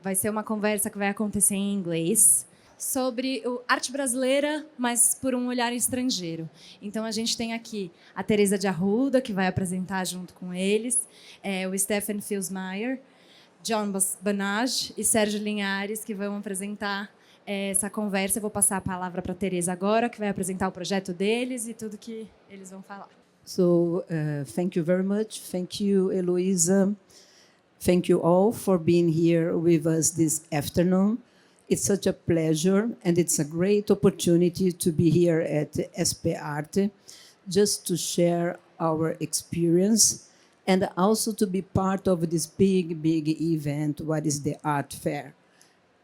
Vai ser uma conversa que vai acontecer em inglês sobre arte brasileira, mas por um olhar estrangeiro. Então, a gente tem aqui a Tereza de Arruda, que vai apresentar junto com eles, o Stephen Filsmeyer, John Basnage e Sergio Linhares, que vão apresentar essa conversa. Eu vou passar a palavra para a Tereza agora, que vai apresentar o projeto deles e tudo que eles vão falar. So, thank you very much. Thank you, Eloisa. Thank you all for being here with us this afternoon. It's such a pleasure, and it's a great opportunity to be here at SP-Arte, just to share our experience and also to be part of this big, big event, what is the art fair.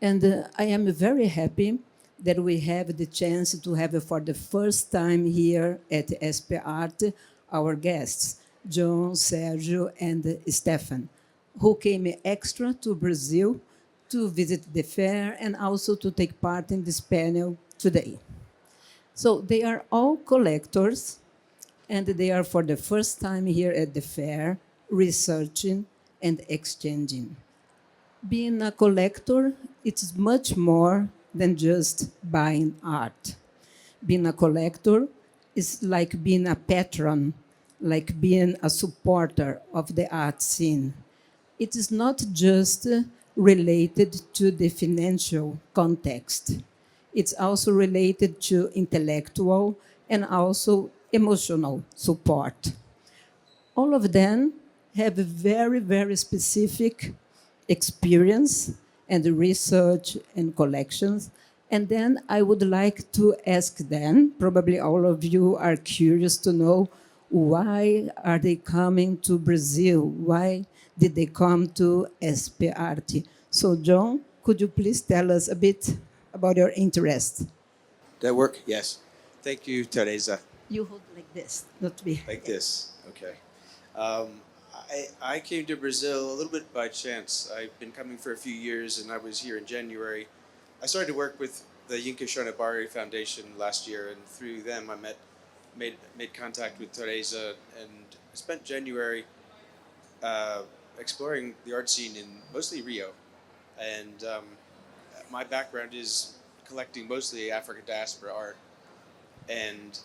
And I am very happy that we have the chance to have for the first time here at SP-Arte our guests, John, Sergio, and Stefan, who came extra to Brazil to visit the fair and also to take part in this panel today. So they are all collectors, and they are for the first time here at the fair, researching and exchanging. Being a collector, it's much more than just buying art. Being a collector is like being a patron, like being a supporter of the art scene. It is not just related to the financial context. It's also related to intellectual and also emotional support. All of them have a very, very specific experience and research and collections. And then I would like to ask them, probably all of you are curious to know, why are they coming to Brazil? Why did they come to SP-Arte? So John, could you please tell us a bit about your interest? That work? Yes. Thank you, Tereza. You hold like this, not me. Like this, okay. I came to Brazil a little bit by chance. I've been coming for a few years, and I was here in January. I started to work with the Yinka Shonabari Foundation last year, and through them I made contact with Tereza, and spent January exploring the art scene in mostly Rio. And my background is collecting mostly African diaspora art, and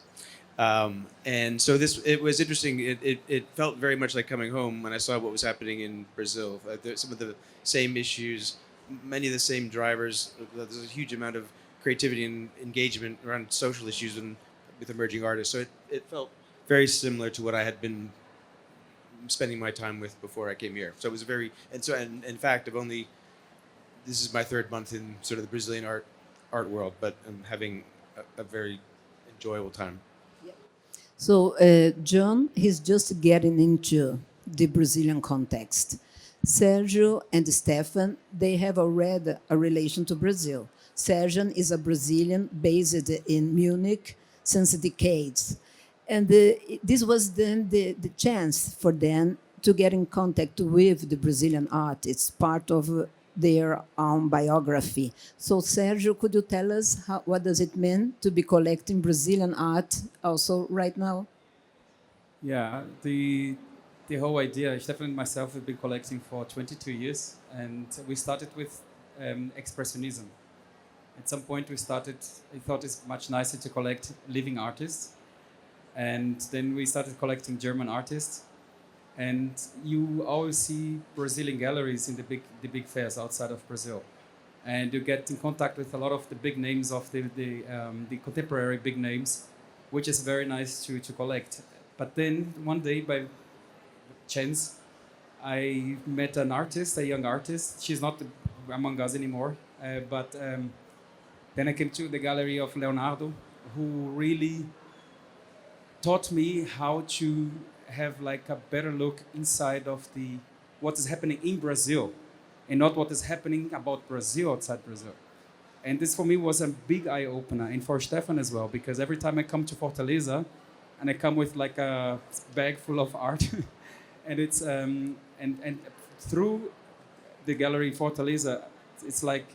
so it was interesting. It felt very much like coming home when I saw what was happening in Brazil. Some of the same issues, many of the same drivers. There's a huge amount of creativity and engagement around social issues with emerging artists. So it felt very similar to what I had been spending my time with before I came here. So it was and in fact, this is my third month in sort of the Brazilian art world, but I'm having a very enjoyable time. So John, he's just getting into the Brazilian context. Sergio and Stefan, they have already a relation to Brazil. Sergio is a Brazilian based in Munich since decades. And this was then the chance for them to get in contact with the Brazilian art. It's part of their own biography. So Sergio, could you tell us what does it mean to be collecting Brazilian art also right now? Yeah, the whole idea, Stefan and myself have been collecting for 22 years, and we started with expressionism. At some point we thought it's much nicer to collect living artists, and then we started collecting German artists. And you always see Brazilian galleries in the big fairs outside of Brazil, and you get in contact with a lot of the big names of the contemporary big names, which is very nice to collect. But then one day, by chance, I met an artist, a young artist. She's not among us anymore, but then I came to the gallery of Leonardo, who really taught me how to have like a better look inside of what is happening in Brazil, and not what is happening about Brazil outside Brazil. And this for me was a big eye opener, and for Stefan as well, because every time I come to Fortaleza, and I come with like a bag full of art, and it's and through the gallery in Fortaleza, it's like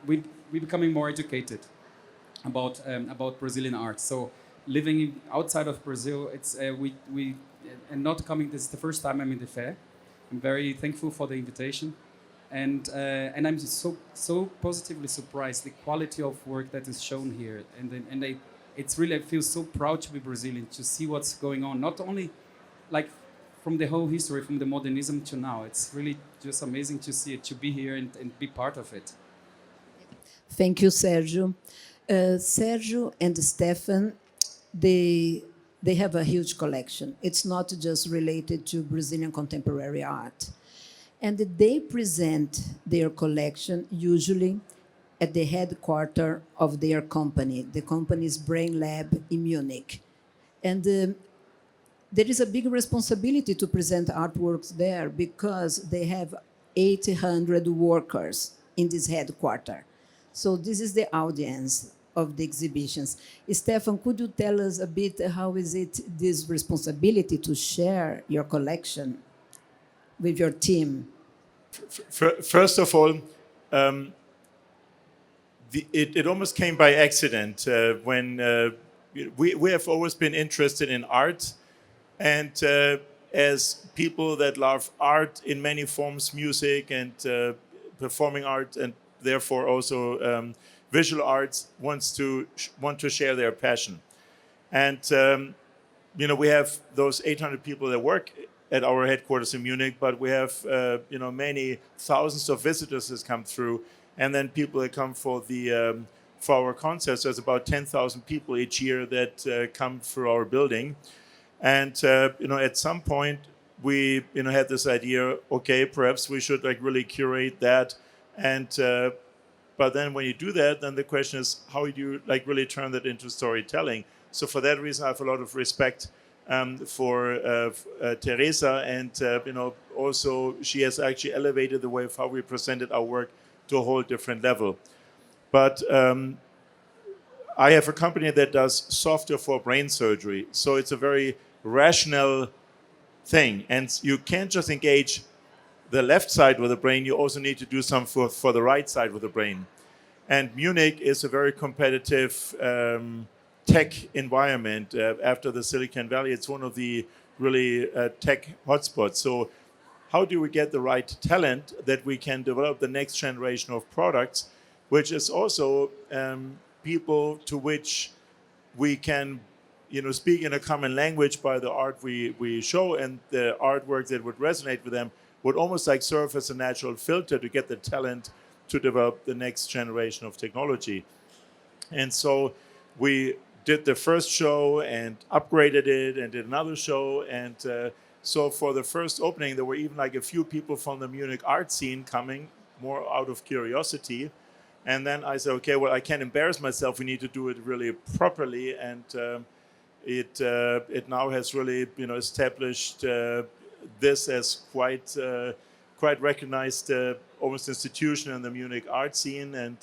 we becoming more educated about Brazilian art. So living outside of Brazil, it's and not coming. This is the first time I'm in the fair. I'm very thankful for the invitation, And I'm so positively surprised the quality of work that is shown here, it's really, I feel so proud to be Brazilian, to see what's going on, not only like from the whole history, from the modernism to now. It's really just amazing to see it, to be here and be part of it. Thank you, Sergio. Sergio and Stefan, they have a huge collection. It's not just related to Brazilian contemporary art. And they present their collection usually at the headquarters of their company, the company's Brain Lab in Munich. And there is a big responsibility to present artworks there because they have 800 workers in this headquarters. So this is the audience of the exhibitions. Stefan, could you tell us a bit how is it this responsibility to share your collection with your team? First of all, it almost came by accident when we have always been interested in art, and as people that love art in many forms, music and performing art, and therefore also visual arts, want to share their passion. And we have those 800 people that work at our headquarters in Munich, but we have many thousands of visitors that come through, and then people that come for our concerts. There's about 10,000 people each year that come through our building, and at some point we had this idea. Okay, perhaps we should really curate that, and but then when you do that, then the question is how do you really turn that into storytelling? So for that reason, I have a lot of respect for Tereza, and also she has actually elevated the way of how we presented our work to a whole different level. But I have a company that does software for brain surgery, so it's a very rational thing, and you can't just engage the left side with the brain, you also need to do something for the right side with the brain. And Munich is a very competitive tech environment. After the Silicon Valley, it's one of the really tech hotspots. So how do we get the right talent that we can develop the next generation of products, which is also people to which we can speak in a common language by the art we show, and the artwork that would resonate with them would almost serve as a natural filter to get the talent to develop the next generation of technology. And so we did the first show and upgraded it and did another show. And so for the first opening, there were even a few people from the Munich art scene coming, more out of curiosity. And then I said, okay, well, I can't embarrass myself. We need to do it really properly. And it now has really established this as quite recognized almost institution in the Munich art scene, and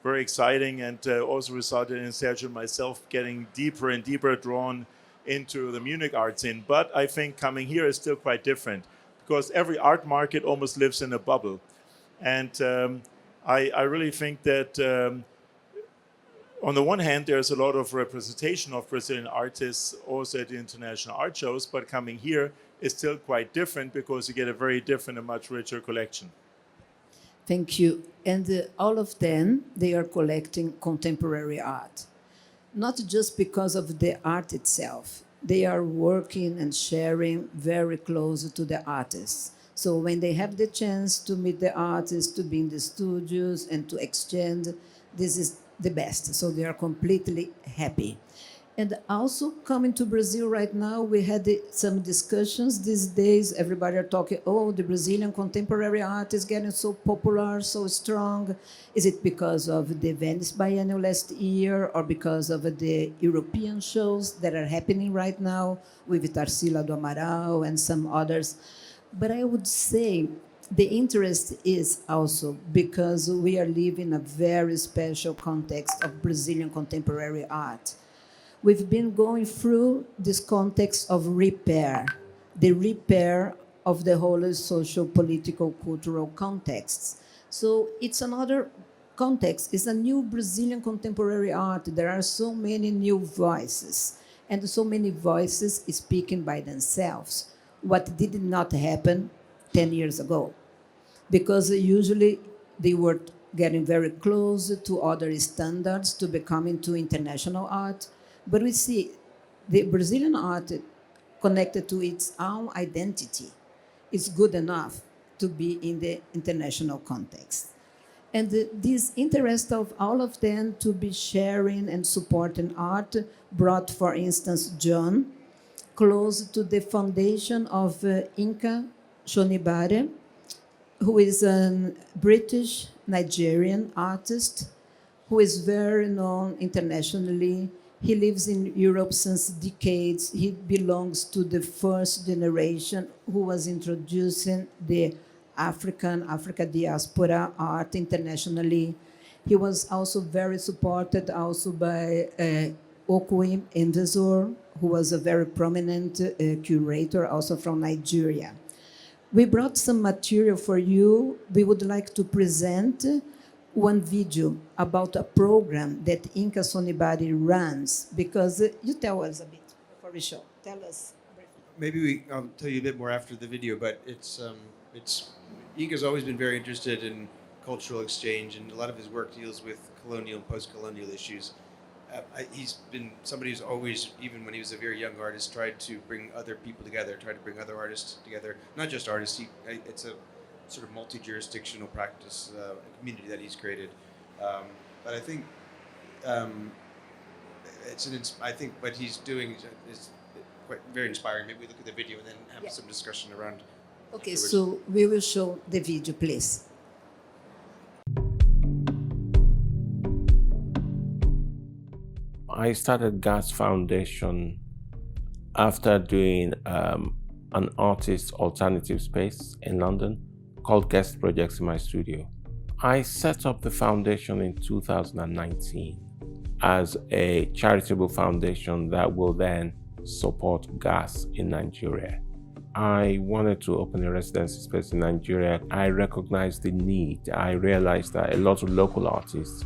very exciting, and also resulted in Sergio and myself getting deeper and deeper drawn into the Munich art scene. But I think coming here is still quite different, because every art market almost lives in a bubble, and I really think that on the one hand, there's a lot of representation of Brazilian artists also at the international art shows, but coming here is still quite different because you get a very different and much richer collection. Thank you. And all of them, they are collecting contemporary art. Not just because of the art itself. They are working and sharing very close to the artists. So when they have the chance to meet the artists, to be in the studios and to exchange, this is the best. So they are completely happy. And also coming to Brazil right now, we had some discussions these days. Everybody are talking, oh, the Brazilian contemporary art is getting so popular, so strong. Is it because of the Venice Biennial last year, or because of the European shows that are happening right now with Tarsila do Amaral and some others? But I would say the interest is also because we are living a very special context of Brazilian contemporary art. We've been going through this context of repair, the repair of the whole social, political, cultural contexts. So it's another context. It's a new Brazilian contemporary art. There are so many new voices, and so many voices speaking by themselves. what did not happen 10 years ago. Because usually they were getting very close to other standards to becoming to international art. But we see the Brazilian art connected to its own identity is good enough to be in the international context. And this interest of all of them to be sharing and supporting art brought, for instance, John close to the foundation of Inca Shonibare, who is a British Nigerian artist who is very known internationally. He lives in Europe since decades. He belongs to the first generation who was introducing the Africa diaspora art internationally. He was also very supported also by Okwe Endezor, who was a very prominent curator also from Nigeria. We brought some material for you. We would like to present one video about a program that Inca Sonibari runs, because you tell us a bit before we show. Tell us. Maybe I'll tell you a bit more after the video, but it's Inca's always been very interested in cultural exchange, and a lot of his work deals with colonial and post-colonial issues. He's been somebody who's always, even when he was a very young artist, tried to bring other people together, tried to bring other artists together. Not just artists, it's a sort of multi-jurisdictional practice, community that he's created. But I think I think what he's doing is quite very inspiring. Maybe we look at the video and then have some discussion around. Okay, afterwards. so we will show the video, please. I started GAS Foundation after doing an artist alternative space in London called Guest Projects in my studio. I set up the foundation in 2019 as a charitable foundation that will then support GAS in Nigeria. I wanted to open a residency space in Nigeria. I recognized the need. I realized that a lot of local artists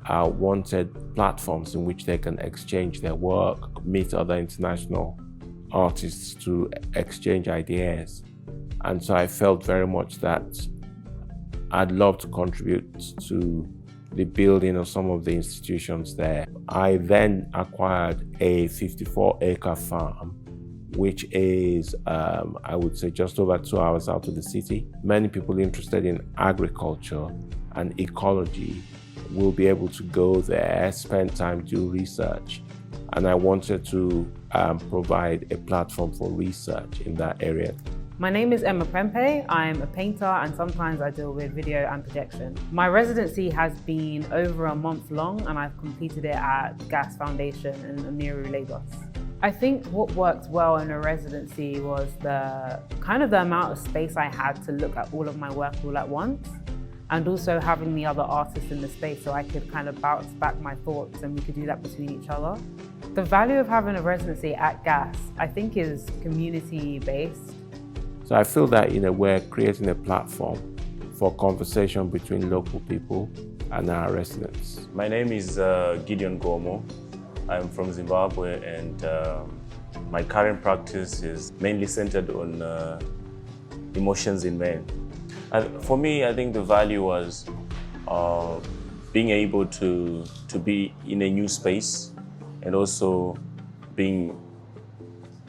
wanted platforms in which they can exchange their work, meet other international artists to exchange ideas. And so I felt very much that I'd love to contribute to the building of some of the institutions there. I then acquired a 54-acre farm, which is, I would say, just over 2 hours out of the city. Many people interested in agriculture and ecology will be able to go there, spend time, do research. And I wanted to provide a platform for research in that area. My name is Emma Prempe. I'm a painter and sometimes I deal with video and projection. My residency has been over a month long and I've completed it at GAS Foundation in Amiru, Lagos. I think what worked well in a residency was the amount of space I had to look at all of my work all at once, and also having the other artists in the space so I could kind of bounce back my thoughts and we could do that between each other. The value of having a residency at GAS, I think, is community-based. So I feel that we're creating a platform for conversation between local people and our residents. My name is Gideon Gomo. I'm from Zimbabwe, and my current practice is mainly centered on emotions in men. For me, I think the value was being able to be in a new space and also being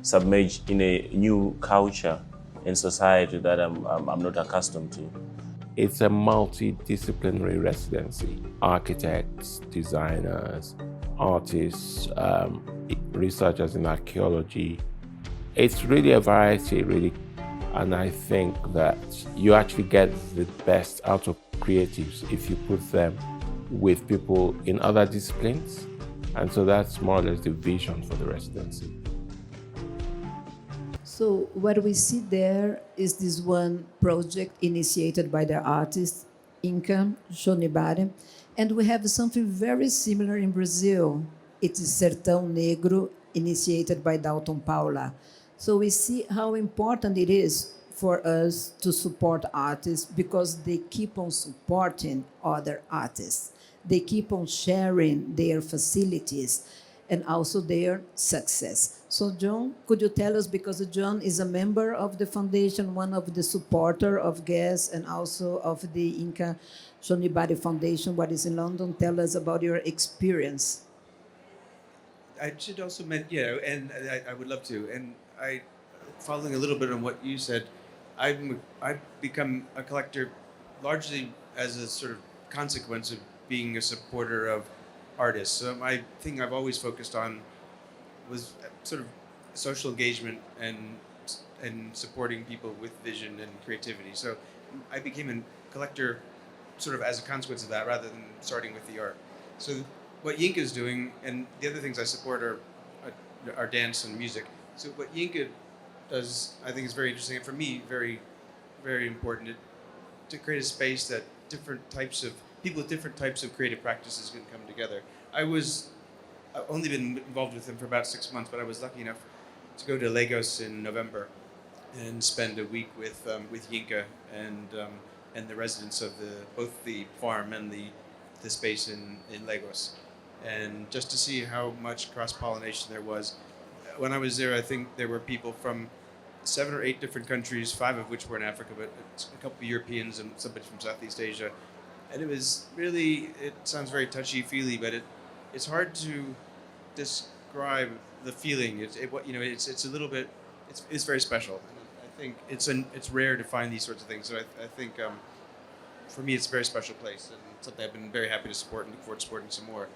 submerged in a new culture and society that I'm not accustomed to. It's a multidisciplinary residency. Architects, designers, artists, researchers in archaeology. It's really a variety, really. And I think that you actually get the best out of creatives if you put them with people in other disciplines. And so that's more or less the vision for the residency. So what we see there is this one project initiated by the artist Inca Shonibare, and we have something very similar in Brazil. It is Sertão Negro, initiated by Dalton Paula. So we see how important it is for us to support artists because they keep on supporting other artists. They keep on sharing their facilities. and also their success. So John, could you tell us, because John is a member of the foundation, one of the supporter of GAS and also of the Inca Shonibari Foundation, what is in London, tell us about your experience. I should also mention, and I would love to, and following a little bit on what you said, I've become a collector largely as a sort of consequence of being a supporter of artists. So my thing I've always focused on was sort of social engagement and supporting people with vision and creativity. So I became a collector sort of as a consequence of that, rather than starting with the art. So what Yinka is doing, and the other things I support are dance and music. So what Yinka does, I think, is very interesting, and for me, very, very important to create a space that different types of people with different types of creative practices can come together. I've only been involved with him for about 6 months, but I was lucky enough to go to Lagos in November and spend a week with Yinka and the residents of both the farm and the space in Lagos, and just to see how much cross-pollination there was. When I was there, I think there were people from 7 or 8 different countries, 5 of which were in Africa, but a couple of Europeans and somebody from Southeast Asia. And it was really, it sounds very touchy-feely, but it's hard to describe the feeling. It's a little bit, it's very special. And I think it's rare to find these sorts of things. So I think for me, it's a very special place and something I've been very happy to support and look forward to supporting some more.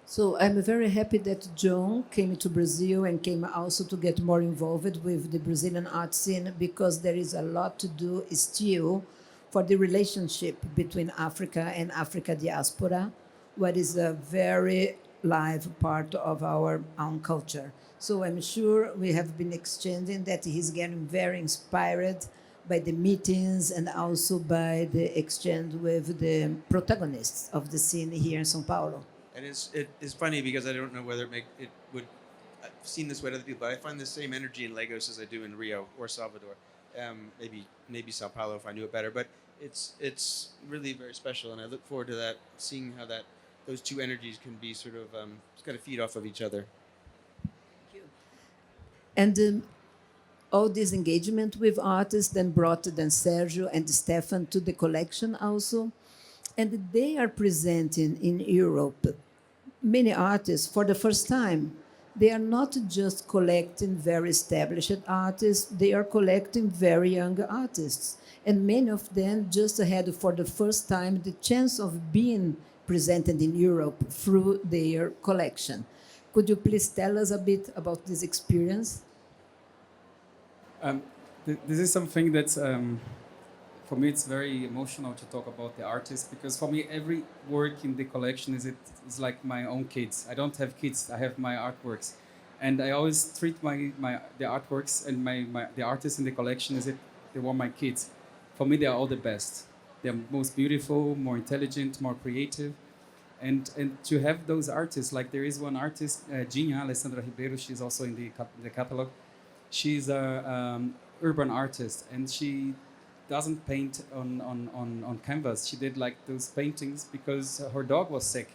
So I'm very happy that John came to Brazil and came also to get more involved with the Brazilian art scene, because there is a lot to do still for the relationship between Africa and Africa diaspora, what is a very live part of our own culture. So I'm sure we have been exchanging that he's getting very inspired by the meetings and also by the exchange with the protagonists of the scene here in São Paulo. And it's funny because I don't know whether it would. I've seen this with other people, but I find the same energy in Lagos as I do in Rio or Salvador. Maybe Sao Paulo if I knew it better, but it's really very special, and I look forward to that, seeing how those two energies can be sort of kind of feed off of each other. Thank you. And all this engagement with artists then brought Sergio and Stefan to the collection also. And they are presenting in Europe many artists for the first time. They are not just collecting very established artists, they are collecting very young artists. And many of them just had for the first time the chance of being presented in Europe through their collection. Could you please tell us a bit about this experience? This is something that's... for me, it's very emotional to talk about the artist, because for me, every work in the collection is like my own kids. I don't have kids; I have my artworks, and I always treat the artworks and the artists in the collection as if they were my kids. For me, they are all the best. They're most beautiful, more intelligent, more creative, and to have those artists, like there is one artist, Gina Alessandra Ribeiro. She's also in the catalog. She's an urban artist, and she doesn't paint on canvas. She did like those paintings because her dog was sick,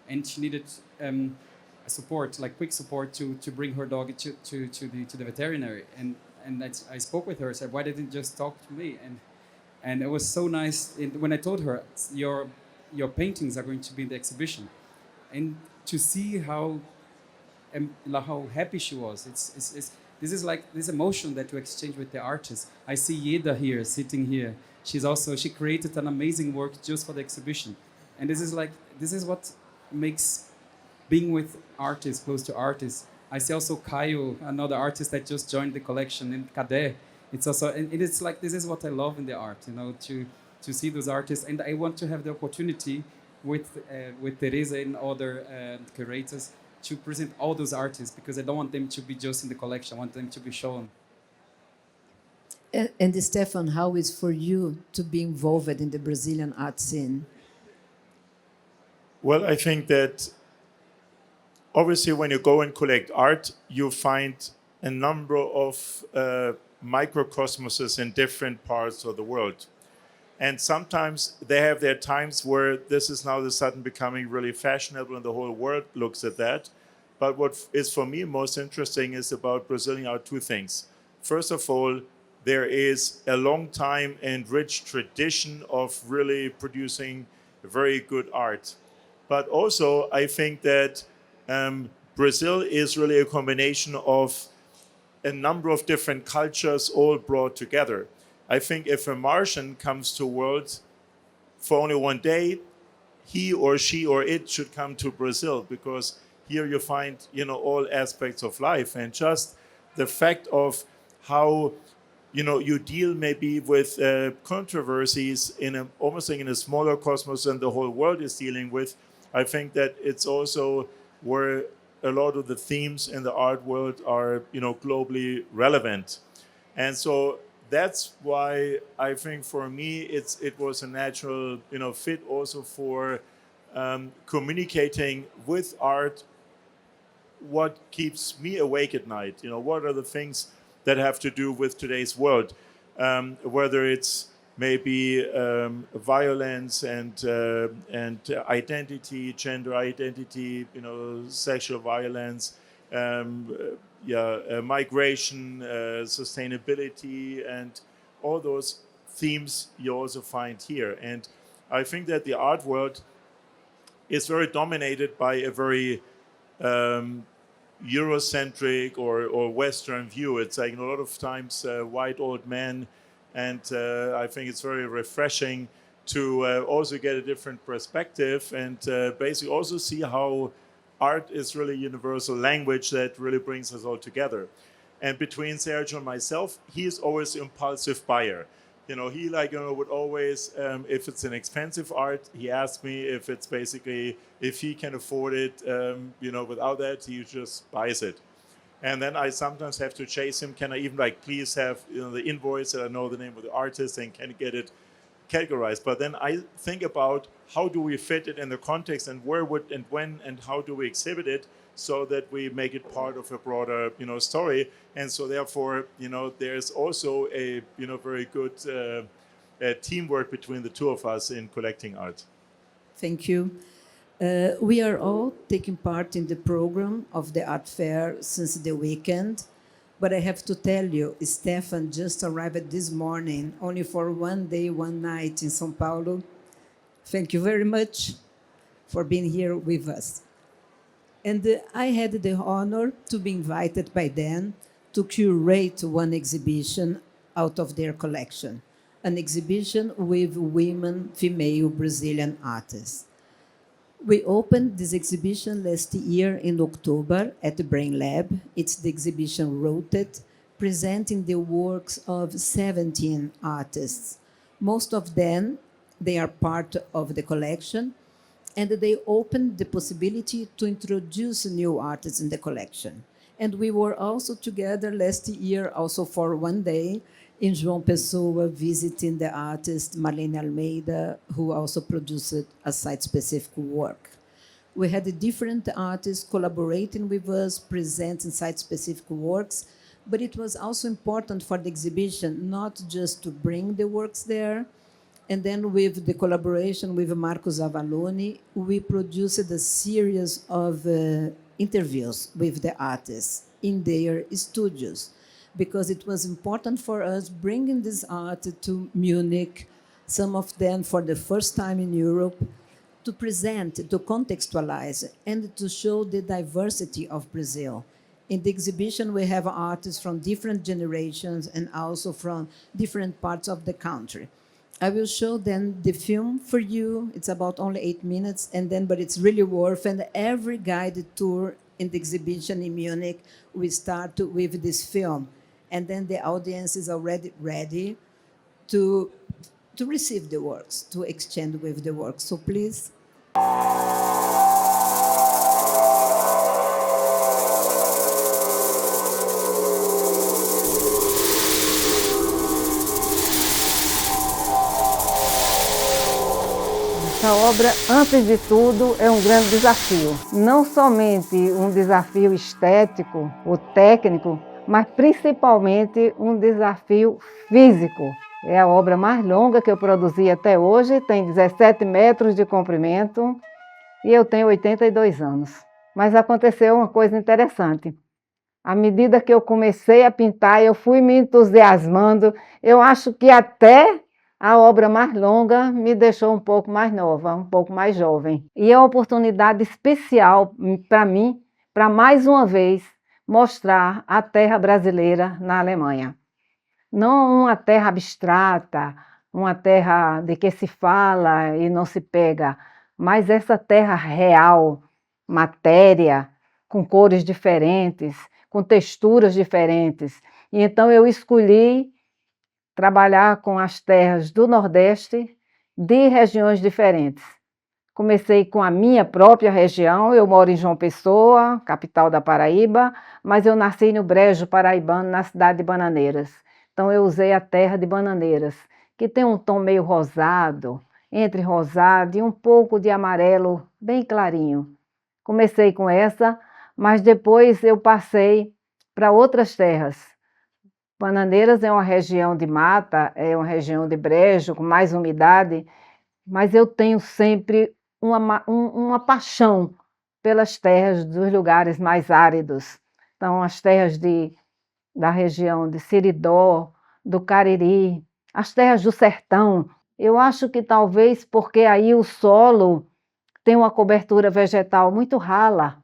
and she needed support, like quick support, to bring her dog to the veterinary. And I spoke with her. I said, why didn't you just talk to me? And it was so nice when I told her your paintings are going to be in the exhibition, and to see how happy she was. This is like this emotion that you exchange with the artist. I see Yeda here, sitting here. She created an amazing work just for the exhibition. And this is what makes being with artists, close to artists. I see also Caio, another artist that just joined the collection, and Kade. It's also, and it's like, this is what I love in the art, to see those artists. And I want to have the opportunity with Tereza and other curators to present all those artists, because I don't want them to be just in the collection. I want them to be shown. And Stefan, how is for you to be involved in the Brazilian art scene? Well, I think that obviously when you go and collect art, you find a number of microcosmoses in different parts of the world. And sometimes they have their times where this is now the sudden becoming really fashionable and the whole world looks at that. But what is for me most interesting is about Brazilian art two things. First of all, there is a long time and rich tradition of really producing very good art. But also, I think that Brazil is really a combination of a number of different cultures all brought together. I think if a Martian comes to world for only one day, he or she or it should come to Brazil, because here you find, all aspects of life, and just the fact of how, you deal maybe with controversies almost like in a smaller cosmos than the whole world is dealing with. I think that it's also where a lot of the themes in the art world are, globally relevant. And so that's why I think for me it was a natural, fit also for communicating with art what keeps me awake at night. What are the things that have to do with today's world, whether it's maybe violence and identity, gender identity, sexual violence, migration, sustainability, and all those themes you also find here. And I think that the art world is very dominated by a very Eurocentric or Western view. It's like a lot of times white old men, and I think it's very refreshing to also get a different perspective and basically also see how art is really a universal language that really brings us all together. And between Sergio and myself, he is always an impulsive buyer. He would always, if it's an expensive art, he asks me if it's basically, if he can afford it, without that, he just buys it. And then I sometimes have to chase him. Can I even please have the invoice that I know the name of the artist and can get it categorized? But then I think about how do we fit it in the context and where would and when and how do we exhibit it so that we make it part of a broader, story. And so therefore, there's also a, very good teamwork between the two of us in collecting art. Thank you. We are all taking part in the program of the art fair since the weekend. But I have to tell you, Stefan just arrived this morning, only for one day, one night in São Paulo. Thank you very much for being here with us. And I had the honor to be invited by them to curate one exhibition out of their collection, an exhibition with women, female Brazilian artists. We opened this exhibition last year in October at the Brain Lab. It's the exhibition Rotate, presenting the works of 17 artists. Most of them, they are part of the collection, and they opened the possibility to introduce new artists in the collection. And we were also together last year, also for one day, in João Pessoa, visiting the artist Marlene Almeida, who also produced a site-specific work. We had different artists collaborating with us, presenting site-specific works, but it was also important for the exhibition not just to bring the works there. And then with the collaboration with Marcos Avalone, we produced a series of interviews with the artists in their studios, because it was important for us bringing this art to Munich, some of them for the first time in Europe, to present, to contextualize, and to show the diversity of Brazil. In the exhibition, we have artists from different generations and also from different parts of the country. I will show then the film for you. It's about only 8 minutes, but it's really worth. And every guided tour in the exhibition in Munich, we start with this film. And then the audience is already ready to receive the works, to exchange with the works. So please. Essa obra, antes de tudo, é um grande desafio. Não somente um desafio estético ou técnico, mas principalmente um desafio físico. É a obra mais longa que eu produzi até hoje, tem 17 metros de comprimento e eu tenho 82 anos. Mas aconteceu uma coisa interessante. À medida que eu comecei a pintar, eu fui me entusiasmando. Eu acho que até a obra mais longa me deixou um pouco mais nova, um pouco mais jovem. E é uma oportunidade especial para mim, para mais uma vez mostrar a terra brasileira na Alemanha. Não uma terra abstrata, uma terra de que se fala e não se pega, mas essa terra real, matéria, com cores diferentes, com texturas diferentes. E então eu escolhi trabalhar com as terras do Nordeste de regiões diferentes. Comecei com a minha própria região, eu moro em João Pessoa, capital da Paraíba, mas eu nasci no Brejo Paraibano, na cidade de Bananeiras. Então eu usei a terra de Bananeiras, que tem um tom meio rosado, entre rosado e um pouco de amarelo bem clarinho. Comecei com essa, mas depois eu passei para outras terras. Bananeiras é uma região de mata, é uma região de brejo, com mais umidade, mas eu tenho sempre uma paixão pelas terras dos lugares mais áridos. Então, as terras da região de Seridó, do Cariri, as terras do sertão. Eu acho que talvez porque aí o solo tem uma cobertura vegetal muito rala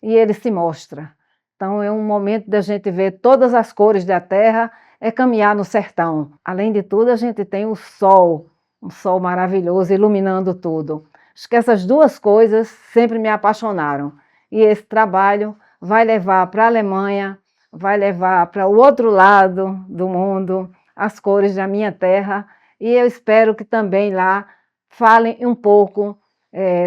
e ele se mostra. Então, é um momento da gente ver todas as cores da terra, é caminhar no sertão. Além de tudo, a gente tem o sol, um sol maravilhoso iluminando tudo. Acho que essas duas coisas sempre me apaixonaram. E esse trabalho vai levar para a Alemanha, vai levar para o outro lado do mundo as cores da minha terra. E eu espero que também lá falem um pouco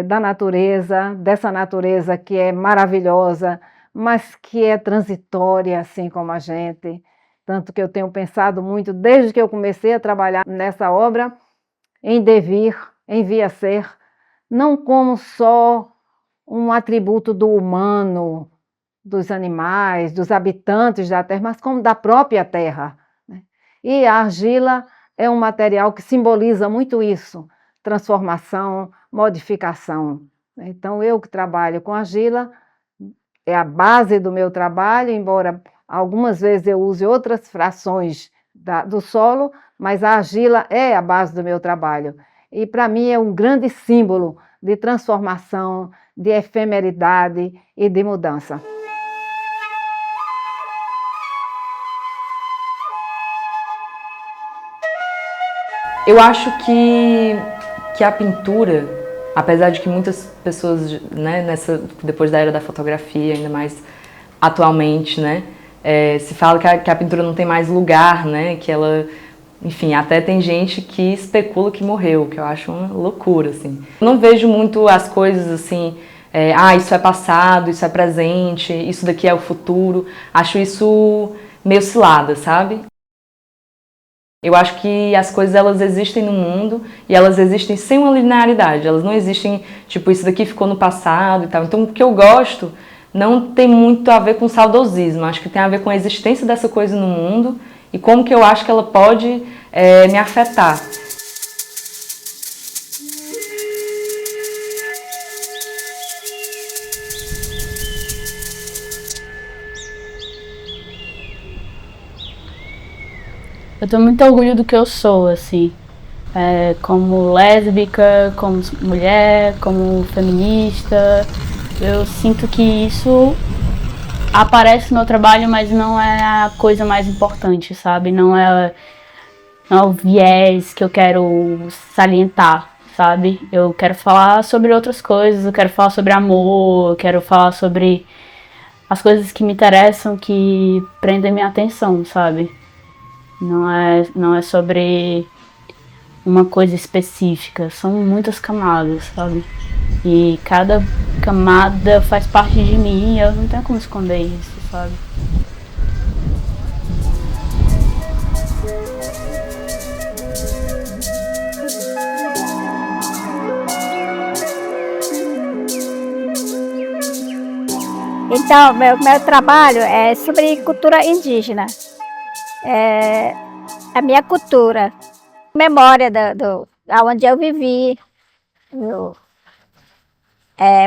da natureza, dessa natureza que é maravilhosa, mas que é transitória, assim como a gente. Tanto que eu tenho pensado muito, desde que eu comecei a trabalhar nessa obra, em devir, em vir ser, não como só um atributo do humano, dos animais, dos habitantes da terra, mas como da própria terra. E a argila é um material que simboliza muito isso, transformação, modificação. Então, eu que trabalho com argila, é a base do meu trabalho, embora algumas vezes eu use outras frações do solo, mas a argila é a base do meu trabalho. E para mim é um grande símbolo de transformação, de efemeridade e de mudança. Eu acho que a pintura, apesar de que muitas pessoas, né, depois da era da fotografia, ainda mais atualmente, né, se fala que a pintura não tem mais lugar, né, que ela, enfim, até tem gente que especula que morreu, que eu acho uma loucura, assim. Eu não vejo muito as coisas assim, isso é passado, isso é presente, isso daqui é o futuro. Acho isso meio cilada, sabe? Eu acho que as coisas, elas existem no mundo e elas existem sem uma linearidade. Elas não existem, tipo, isso daqui ficou no passado e tal. Então, o que eu gosto não tem muito a ver com saudosismo. Acho que tem a ver com a existência dessa coisa no mundo e como que eu acho que ela pode me afetar. Eu tenho muito orgulho do que eu sou, assim, como lésbica, como mulher, como feminista. Eu sinto que isso aparece no meu trabalho, mas não é a coisa mais importante, sabe? Não é o viés que eu quero salientar, sabe? Eu quero falar sobre outras coisas, eu quero falar sobre amor, eu quero falar sobre as coisas que me interessam, que prendem minha atenção, sabe? Não é sobre uma coisa específica, são muitas camadas, sabe? E cada camada faz parte de mim e eu não tenho como esconder isso, sabe? Então, meu trabalho é sobre cultura indígena. É a minha cultura. memória onde eu vivi.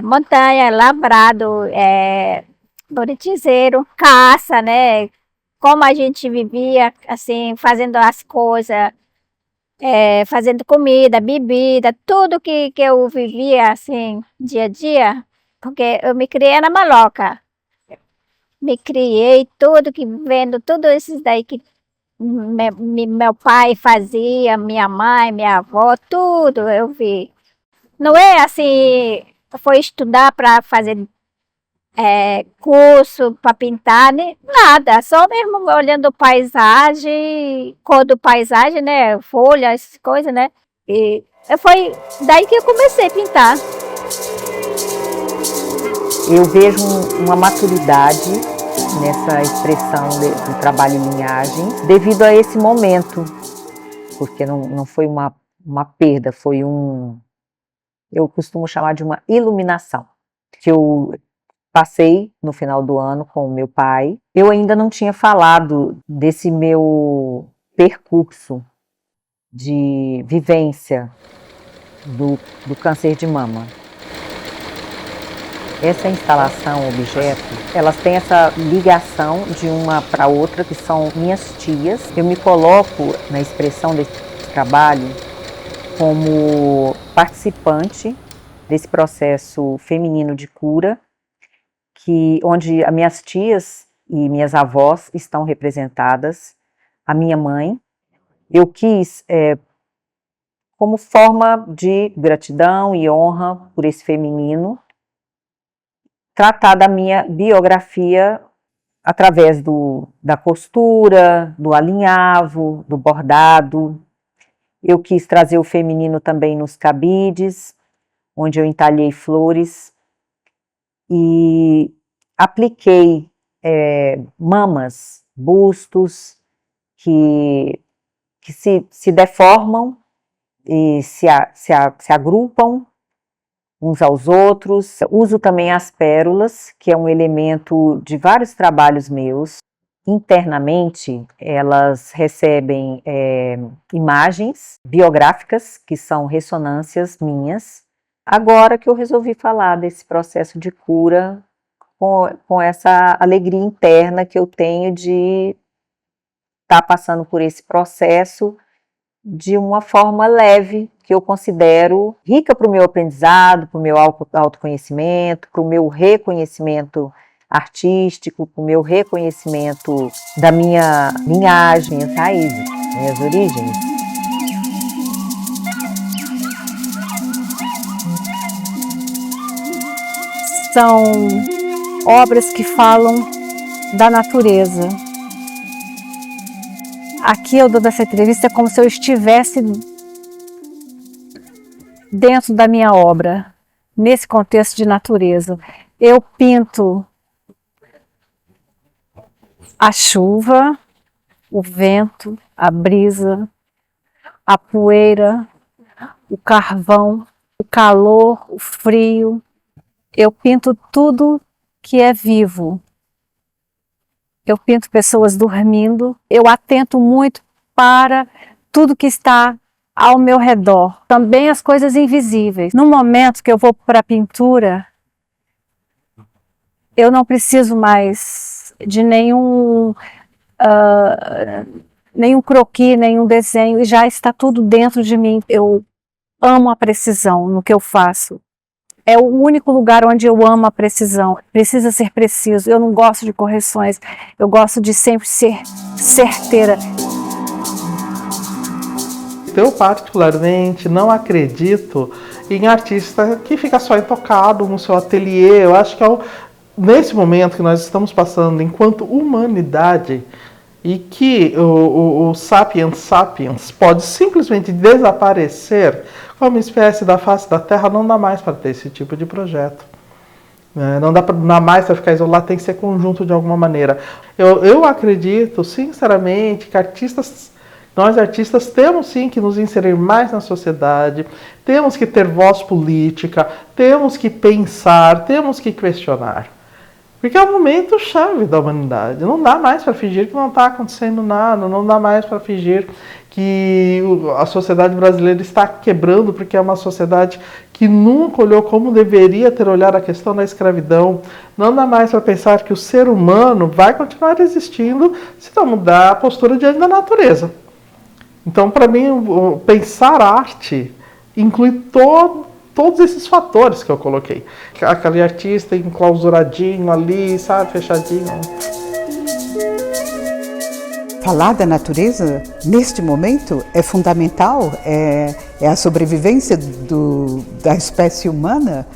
Montanha, lavrado, bonitinho, caça, né? Como a gente vivia, assim, fazendo as coisas, fazendo comida, bebida, tudo que eu vivia, assim, dia a dia, porque eu me criei na maloca. Me criei vendo tudo esses daí que meu pai fazia, minha mãe, minha avó, tudo eu vi. Não é assim, foi estudar para fazer curso, para pintar, né? Nada, só mesmo olhando paisagem, cor do paisagem, né? Folhas, coisas, né? E foi daí que eu comecei a pintar. Eu vejo uma maturidade nessa expressão do trabalho em linhagens, devido a esse momento, porque não foi uma perda, foi eu costumo chamar de uma iluminação, que eu passei no final do ano com o meu pai. Eu ainda não tinha falado desse meu percurso de vivência do câncer de mama. Essa instalação, objeto, elas têm essa ligação de uma para outra, que são minhas tias. Eu me coloco na expressão desse trabalho como participante desse processo feminino de cura, onde as minhas tias e minhas avós estão representadas, a minha mãe. Eu quis, como forma de gratidão e honra por esse feminino, tratar da minha biografia através da costura, do alinhavo, do bordado. Eu quis trazer o feminino também nos cabides, onde eu entalhei flores e apliquei mamas, bustos que se deformam e se agrupam uns aos outros. Uso também as pérolas, que é um elemento de vários trabalhos meus. Internamente, elas recebem imagens biográficas, que são ressonâncias minhas. Agora que eu resolvi falar desse processo de cura, com essa alegria interna que eu tenho de estar passando por esse processo de uma forma leve, que eu considero rica para o meu aprendizado, para o meu autoconhecimento, para o meu reconhecimento artístico, para o meu reconhecimento da minha linhagem, minhas raízes, minhas origens. São obras que falam da natureza. Aqui eu dou essa entrevista como se eu estivesse dentro da minha obra, nesse contexto de natureza. Eu pinto a chuva, o vento, a brisa, a poeira, o carvão, o calor, o frio. Eu pinto tudo que é vivo. Eu pinto pessoas dormindo. Eu atento muito para tudo que está ao meu redor. Também as coisas invisíveis. No momento que eu vou para a pintura, eu não preciso mais de nenhum croquis, nenhum desenho, e já está tudo dentro de mim. Eu amo a precisão no que eu faço. É o único lugar onde eu amo a precisão. Precisa ser preciso. Eu não gosto de correções. Eu gosto de sempre ser certeira. Eu particularmente não acredito em artista que fica só intocado no seu ateliê. Eu acho que nesse momento que nós estamos passando enquanto humanidade, e que o sapiens pode simplesmente desaparecer como espécie da face da Terra, não dá mais para ter esse tipo de projeto. Não dá mais para ficar isolado, tem que ser conjunto de alguma maneira. Eu acredito, sinceramente, que nós artistas temos sim que nos inserir mais na sociedade, temos que ter voz política, temos que pensar, temos que questionar. Porque é um momento chave da humanidade. Não dá mais para fingir que não está acontecendo nada, não dá mais para fingir que a sociedade brasileira está quebrando, porque é uma sociedade que nunca olhou como deveria ter olhado a questão da escravidão. Não dá mais para pensar que o ser humano vai continuar existindo se não mudar a postura diante da natureza. Então, para mim, pensar arte inclui todos esses fatores que eu coloquei. Aquele artista enclausuradinho ali, sabe, fechadinho. Falar da natureza, neste momento, é fundamental, é a sobrevivência da espécie humana.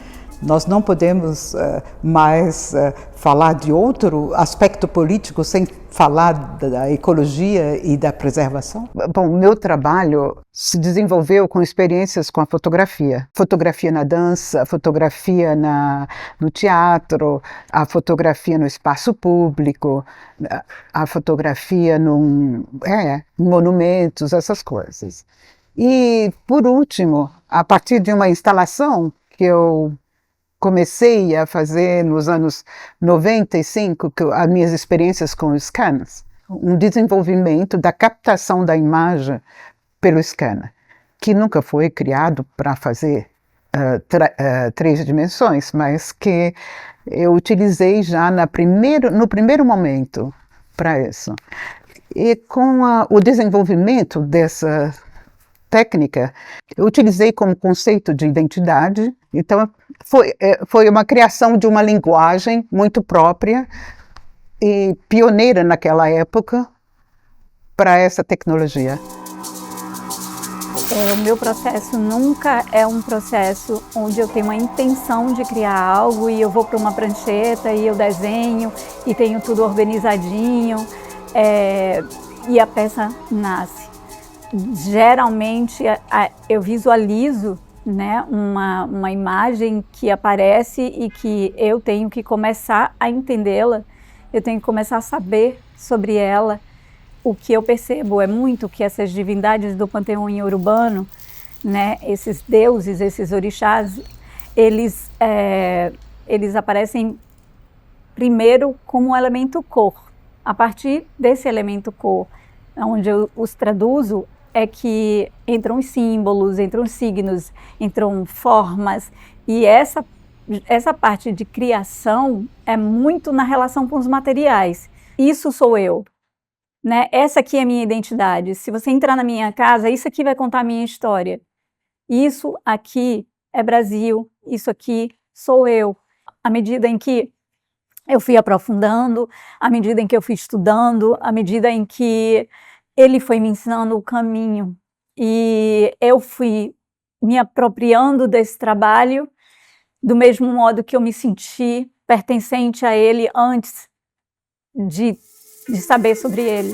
Nós não podemos mais falar de outro aspecto político sem falar da ecologia e da preservação? Bom, o meu trabalho se desenvolveu com experiências com a fotografia. Fotografia na dança, fotografia no teatro, a fotografia no espaço público, a fotografia em monumentos, essas coisas. E, por último, a partir de uma instalação que eu comecei a fazer nos anos 95, as minhas experiências com os scanners, um desenvolvimento da captação da imagem pelo scanner, que nunca foi criado para fazer 3 dimensões, mas que eu utilizei já no primeiro momento para isso. E com o desenvolvimento dessa técnica, eu utilizei como conceito de identidade. Então, foi uma criação de uma linguagem muito própria e pioneira naquela época para essa tecnologia. O meu processo nunca é um processo onde eu tenho uma intenção de criar algo e eu vou para uma prancheta e eu desenho e tenho tudo organizadinho e a peça nasce. Geralmente eu visualizo, né, uma imagem que aparece e que eu tenho que começar a entendê-la, eu tenho que começar a saber sobre ela. O que eu percebo é muito que essas divindades do panteão iorubano, né, esses deuses, esses orixás, eles aparecem primeiro como um elemento cor. A partir desse elemento cor, onde eu os traduzo, é que entram os símbolos, entram os signos, entram formas, e essa parte de criação é muito na relação com os materiais. Isso sou eu, né? Essa aqui é a minha identidade. Se você entrar na minha casa, isso aqui vai contar a minha história. Isso aqui é Brasil, isso aqui sou eu. À medida em que eu fui aprofundando, à medida em que eu fui estudando, à medida em que ele foi me ensinando o caminho e eu fui me apropriando desse trabalho do mesmo modo que eu me senti pertencente a ele antes de saber sobre ele.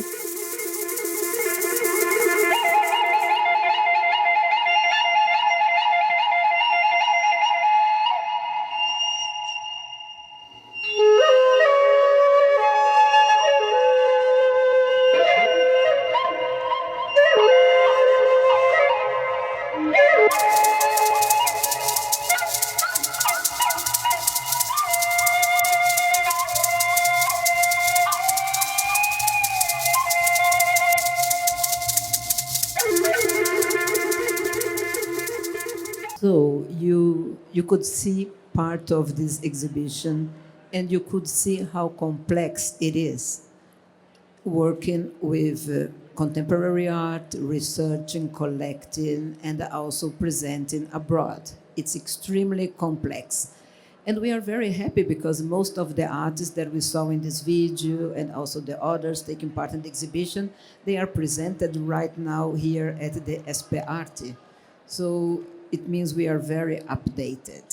So you could see part of this exhibition and you could see how complex it is working with contemporary art, researching, collecting, and also presenting abroad. It's extremely complex. And we are very happy because most of the artists that we saw in this video and also the others taking part in the exhibition, they are presented right now here at the SP-Arte. So it means we are very updated.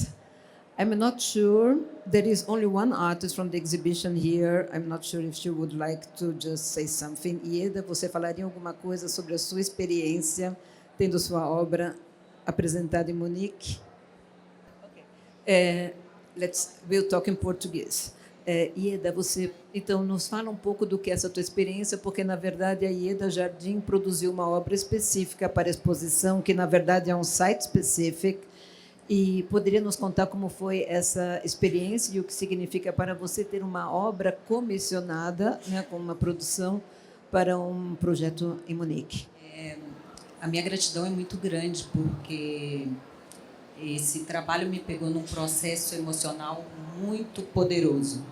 I'm not sure, there is only one artist from the exhibition here. I'm not sure if she would like to just say something. Ieda, você falaria alguma coisa sobre a sua experiência tendo sua obra apresentada em Munique? Okay. We'll talk in Português. Ieda, você então nos fala um pouco do que é essa tua experiência, porque na verdade a Ieda Jardim produziu uma obra específica para a exposição, que na verdade é um site específico, E poderia nos contar como foi essa experiência e o que significa para você ter uma obra comissionada, né, com uma produção para um projeto em Munique? A minha gratidão é muito grande, porque esse trabalho me pegou num processo emocional muito poderoso.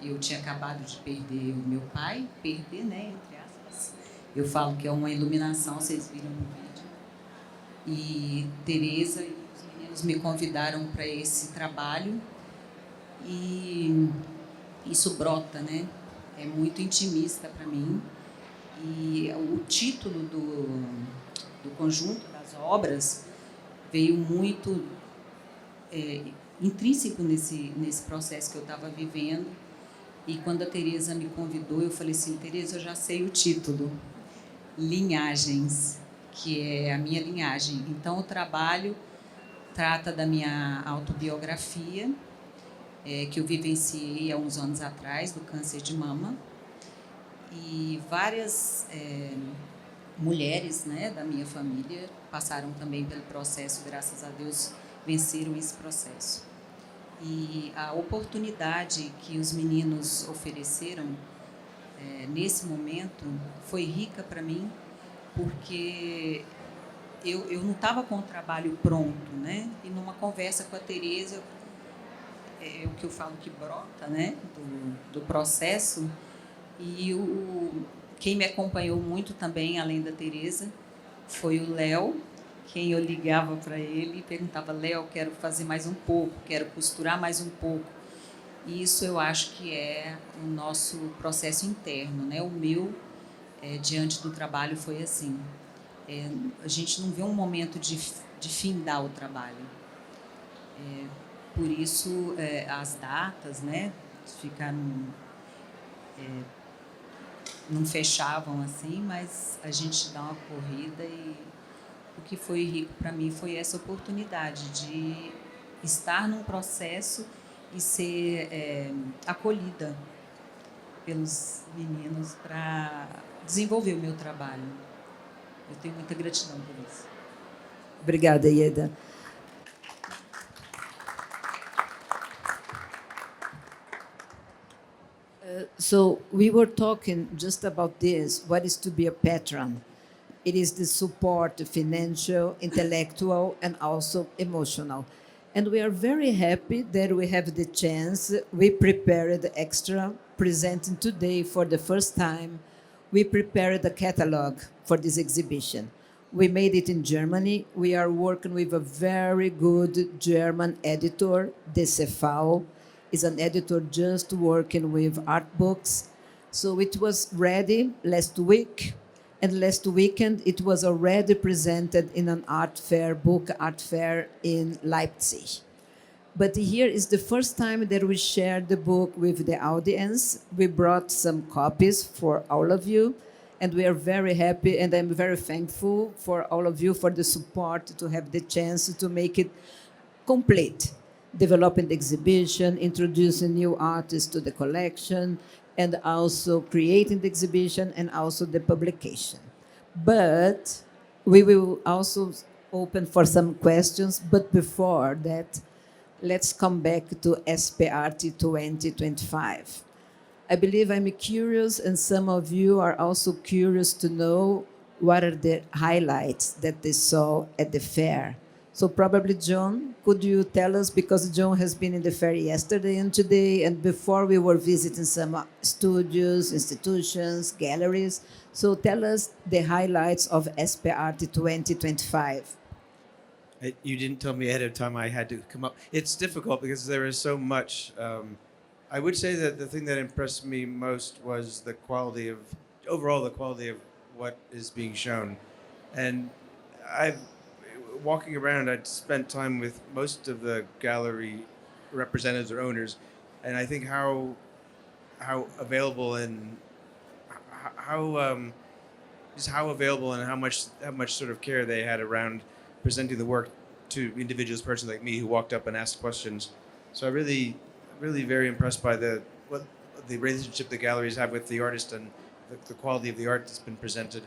Eu tinha acabado de perder o meu pai, né, entre aspas. Eu falo que é uma iluminação, vocês viram no vídeo. E Tereza e os meninos me convidaram para esse trabalho e isso brota, né? É muito intimista para mim. E o título do conjunto das obras veio muito intrínseco nesse processo que eu estava vivendo. E quando a Tereza me convidou, eu falei assim, Tereza, eu já sei o título, Linhagens, que é a minha linhagem. Então, o trabalho trata da minha autobiografia, que eu vivenciei há uns anos atrás, do câncer de mama. E várias mulheres, né, da minha família passaram também pelo processo, graças a Deus, venceram esse processo. E a oportunidade que os meninos ofereceram nesse momento foi rica para mim, porque eu não estava com o trabalho pronto, né? E numa conversa com a Tereza, o que eu falo que brota, né, do processo. E quem me acompanhou muito também, além da Tereza, foi o Léo, quem eu ligava para ele e perguntava, Léo, quero fazer mais um pouco, quero costurar mais um pouco. E isso eu acho que é o nosso processo interno, né? O meu, diante do trabalho, foi assim. A gente não vê um momento de findar o trabalho. Por isso, as datas, né, ficaram... não fechavam assim, mas a gente dá uma corrida e o que foi rico para mim foi essa oportunidade de estar num processo e ser acolhida pelos meninos para desenvolver o meu trabalho. Eu tenho muita gratidão por isso. Obrigada, Ieda. So we were talking just about this, what is to be a patron. It is the support, financial, intellectual, and also emotional. And we are very happy that we have the chance. We prepared extra, presenting today for the first time. We prepared a catalog for this exhibition. We made it in Germany. We are working with a very good German editor, De Cefal. Is an editor just working with art books. So it was ready last week. And last weekend, it was already presented in an art fair, book art fair in Leipzig. But here is the first time that we shared the book with the audience. We brought some copies for all of you, and we are very happy, and I'm very thankful for all of you for the support to have the chance to make it complete, developing the exhibition, introducing new artists to the collection, and also creating the exhibition and also the publication. But we will also open for some questions, but before that, let's come back to SP-Arte 2025. I believe I'm curious, and some of you are also curious to know what are the highlights that they saw at the fair. So probably, John, could you tell us, because John has been in the fair yesterday and today, and before we were visiting some studios, institutions, galleries. So tell us the highlights of SP-Arte 2025. You didn't tell me ahead of time I had to come up. It's difficult because there is so much. I would say that the thing that impressed me most was the quality of, overall, the quality of what is being shown. And walking around, I'd spent time with most of the gallery representatives or owners, and I think how available and how available and how much sort of care they had around presenting the work to individuals, persons like me who walked up and asked questions. So I really very impressed by the relationship the galleries have with the artist and the quality of the art that's been presented.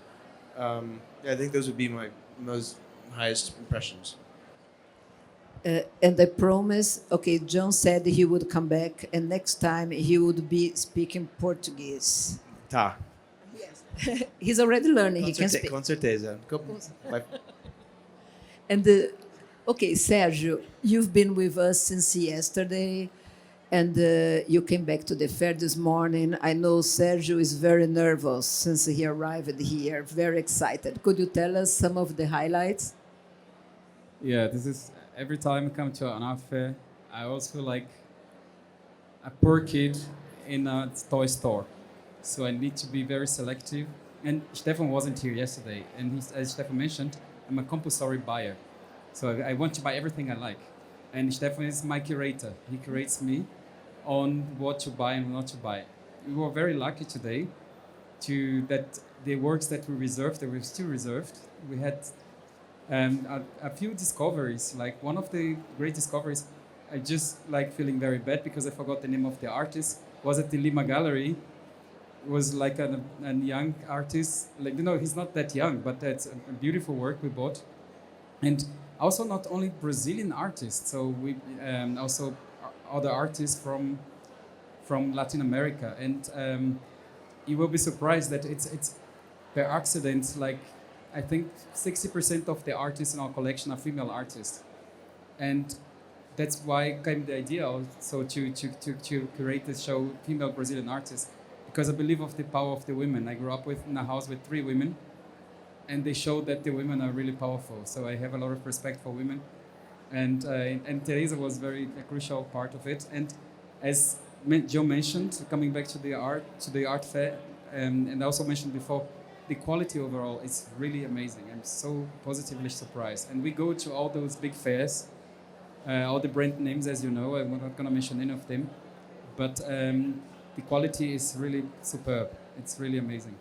I think those would be my most highest impressions. And I promise, okay, John said he would come back, and next time he would be speaking Portuguese. Tá. He's already learning. He can speak. Com certeza. And okay, Sergio, you've been with us since yesterday, and you came back to the fair this morning. I know Sergio is very nervous since he arrived here, very excited. Could you tell us some of the highlights? Yeah, this is every time I come to an art fair, I always feel like a poor kid in a toy store. So I need to be very selective. And Stefan wasn't here yesterday, and as Stefan mentioned, I'm a compulsory buyer. So I want to buy everything I like. And Stefan is my curator. He curates me on what to buy and not to buy. We were very lucky today that the works that we reserved, that we've still reserved, we had a few discoveries. Like one of the great discoveries, I just like feeling very bad because I forgot the name of the artist, was at the Lima Gallery. It was like a young artist, like, you know, he's not that young, but that's a beautiful work we bought. And also not only Brazilian artists, so we also other artists from Latin America. And you will be surprised that it's per accident, like I think 60% of the artists in our collection are female artists. And that's why came the idea also to create this show, Female Brazilian Artists, because I believe of the power of the women. I grew up in a house with 3 women, and they showed that the women are really powerful. So I have a lot of respect for women. And Tereza was a crucial part of it. And as Joe mentioned, coming back to the art fair, and I also mentioned before, the quality overall is really amazing. I'm so positively surprised. And we go to all those big fairs, all the brand names, as you know. I'm not going to mention any of them, but the quality is really superb. It's really amazing.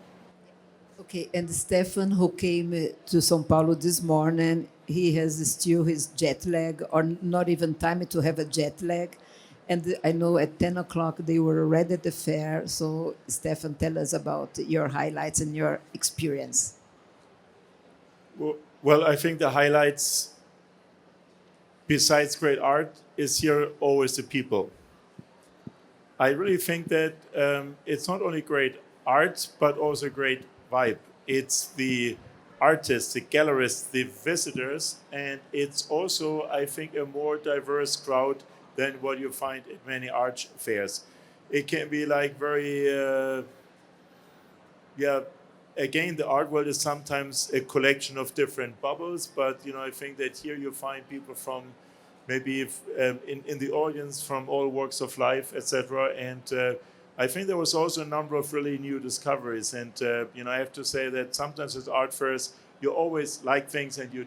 Okay, and Stefan, who came to São Paulo this morning, he has still his jet lag, or not even time to have a jet lag. And I know at 10 o'clock they were already at the fair. So, Stefan, tell us about your highlights and your experience. Well, I think the highlights, besides great art, is here always the people. I really think that it's not only great art, but also great vibe. It's the artists, the gallerists, the visitors, and it's also, I think, a more diverse crowd than what you find at many art fairs. It can be like very, again, the art world is sometimes a collection of different bubbles, but I think that here you find people from maybe in the audience from all walks of life, etc. And I think there was also a number of really new discoveries. And I have to say that sometimes at art fairs, you always like things, and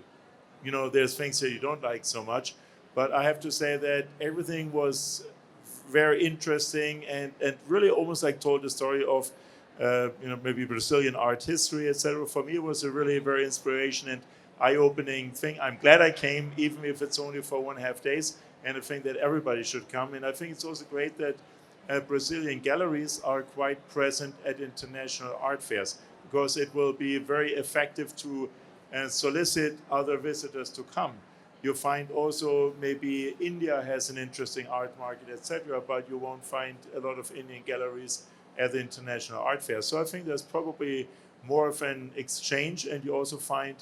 there's things that you don't like so much. But I have to say that everything was very interesting and really almost like told the story of maybe Brazilian art history, etc. For me, it was a really very inspiration and eye-opening thing. I'm glad I came, even if it's only for 1.5 days, and I think that everybody should come. And I think it's also great that Brazilian galleries are quite present at international art fairs, because it will be very effective to solicit other visitors to come. You find also maybe India has an interesting art market, etc., but you won't find a lot of Indian galleries at the international art fair. So I think there's probably more of an exchange, and you also find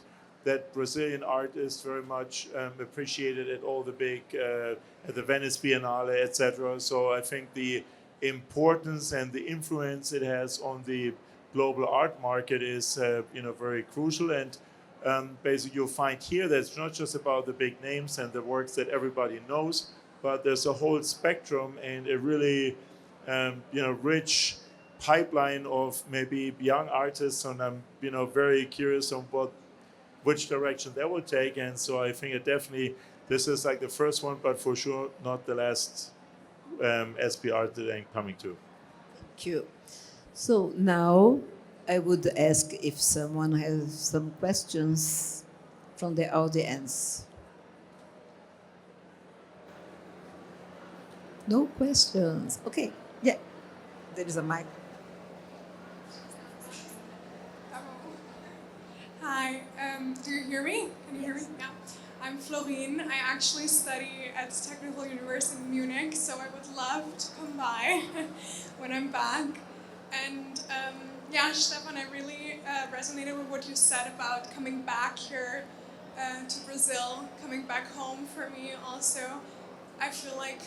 that Brazilian art is very much appreciated at all the big, at the Venice Biennale, etc. So I think the importance and the influence it has on the global art market is very crucial. And basically you'll find here that it's not just about the big names and the works that everybody knows, but there's a whole spectrum and a really rich pipeline of maybe young artists, and I'm very curious on which direction they will take. And so I think this is like the first one, but for sure not the last SP-Arte that I'm coming to. Thank you. So now I would ask if someone has some questions from the audience. No questions. Okay. Yeah. There is a mic. Hi. Do you hear me? Can you hear me? Yeah. I'm Florine. I actually study at Technical University in Munich, so I would love to come by when I'm back. And yeah, Stefan, I really resonated with what you said about coming back here to Brazil, coming back home for me also. I feel like,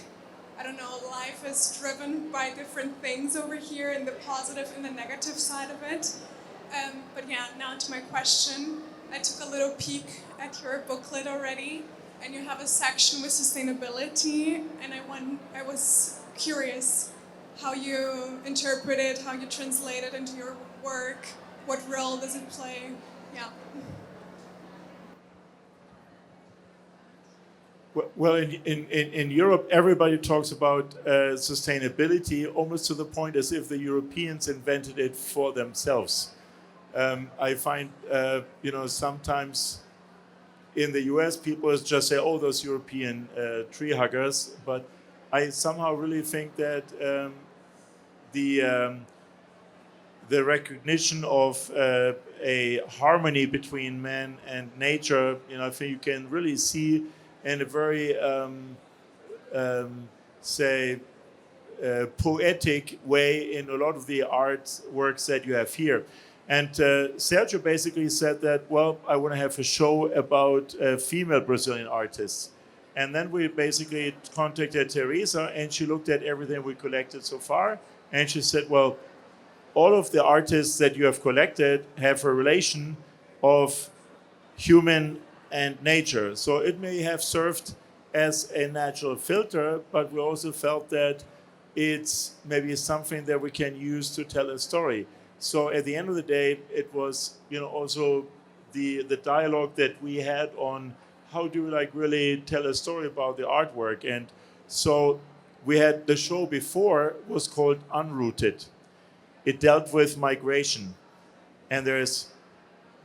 I don't know, life is driven by different things over here, and the positive and the negative side of it. But yeah, now to my question. I took a little peek at your booklet already, and you have a section with sustainability, and I was curious how you interpret it, how you translate it into your work, what role does it play? Yeah. Well, in Europe, everybody talks about sustainability almost to the point as if the Europeans invented it for themselves. I find, sometimes in the US, people just say, oh, those European tree huggers. But I somehow really think that the recognition of a harmony between man and nature, I think you can really see in a very, poetic way in a lot of the art works that you have here. And Sergio basically said that, well, I want to have a show about female Brazilian artists. And then we basically contacted Tereza, and she looked at everything we collected so far. And she said, well, all of the artists that you have collected have a relation of human and nature. So it may have served as a natural filter, but we also felt that it's maybe something that we can use to tell a story. So at the end of the day, it was, also the dialogue that we had on how do we really tell a story about the artwork. And so we had the show before was called Unrooted. It dealt with migration. And there's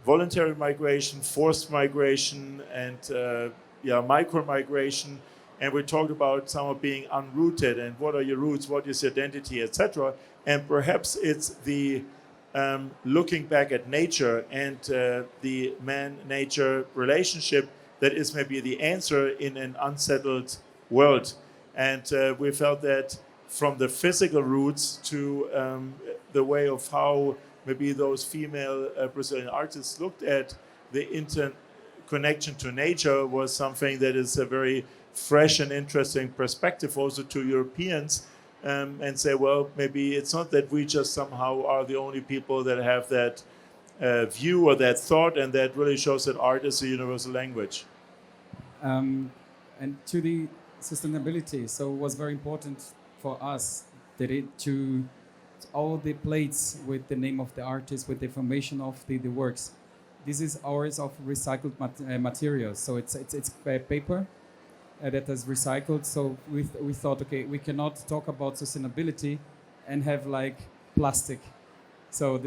voluntary migration, forced migration, and micro-migration. And we talked about someone being unrooted and what are your roots, what is your identity, etc. And perhaps it's the looking back at nature and the man-nature relationship that is maybe the answer in an unsettled world. And we felt that from the physical roots to the way of how maybe those female Brazilian artists looked at the interconnection to nature was something that is a very fresh and interesting perspective also to Europeans. And say, well, maybe it's not that we just somehow are the only people that have that view or that thought, and that really shows that art is a universal language. And to the sustainability, so it was very important for us that to all the plates with the name of the artist, with the information of the works. This is ours of recycled materials, so it's paper that is recycled. So we thought, okay, we cannot talk about sustainability and have plastic. So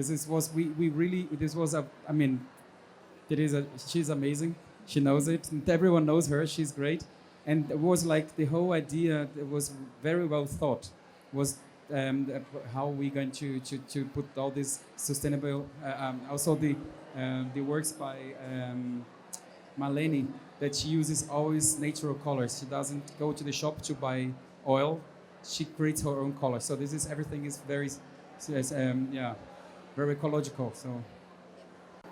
she's amazing. She knows it, and everyone knows her. She's great, and it was the whole idea. It was very well thought. Was how we going to put all this sustainable. Also the works by Marlene, that she uses always natural colors. She doesn't go to the shop to buy oil. She creates her own colors. So everything is very, very ecological.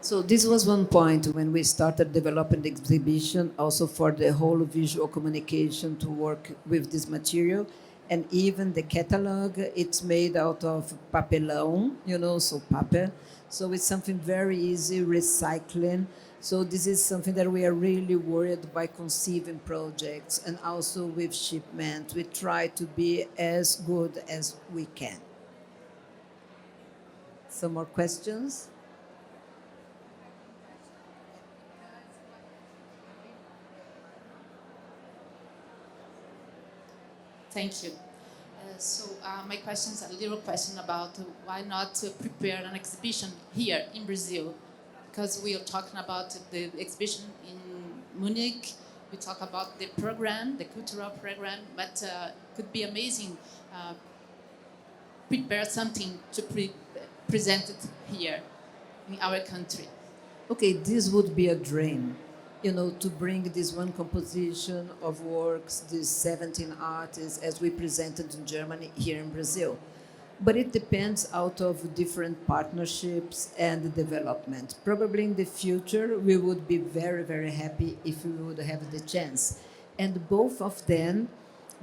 So this was one point when we started developing the exhibition, also for the whole visual communication to work with this material. And even the catalog, it's made out of papelão, so paper. So it's something very easy, recycling. So this is something that we are really worried by conceiving projects, and also with shipment. We try to be as good as we can. Some more questions? Thank you. My question is a little question about why not prepare an exhibition here in Brazil? Because we are talking about the exhibition in Munich, we talk about the program, the cultural program, but could be amazing prepare something to present it here in our country. Okay, this would be a dream. to bring this one composition of works, these 17 artists, as we presented in Germany, here in Brazil. But it depends out of different partnerships and development. Probably in the future, we would be very, very happy if we would have the chance. And both of them,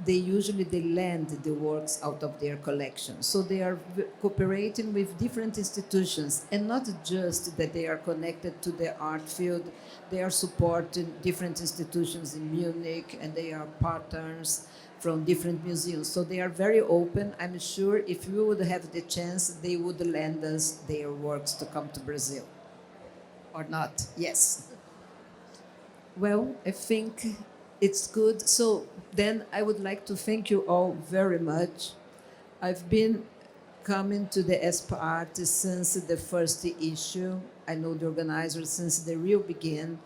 they lend the works out of their collection. So they are cooperating with different institutions, and not just that they are connected to the art field, they are supporting different institutions in Munich, and they are partners from different museums. So they are very open. I'm sure if we would have the chance, they would lend us their works to come to Brazil. Or not, yes. Well, I think it's good. So then I would like to thank you all very much. I've been coming to the SP-Arte since the first issue. I know the organizers since the real beginning.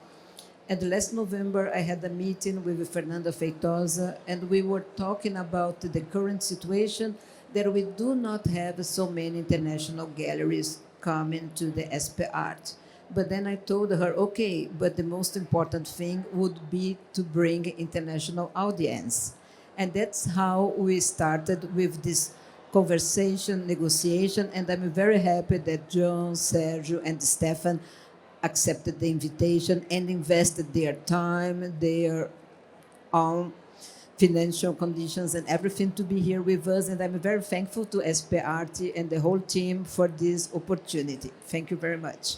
And last November, I had a meeting with Fernanda Feitosa, and we were talking about the current situation that we do not have so many international galleries coming to the SP-Arte. But then I told her, okay, but the most important thing would be to bring international audience. And that's how we started with this conversation, negotiation, and I'm very happy that John, Sergio, and Stefan accepted the invitation and invested their time, their own financial conditions and everything to be here with us. And I'm very thankful to SP-Arte and the whole team for this opportunity. Thank you very much.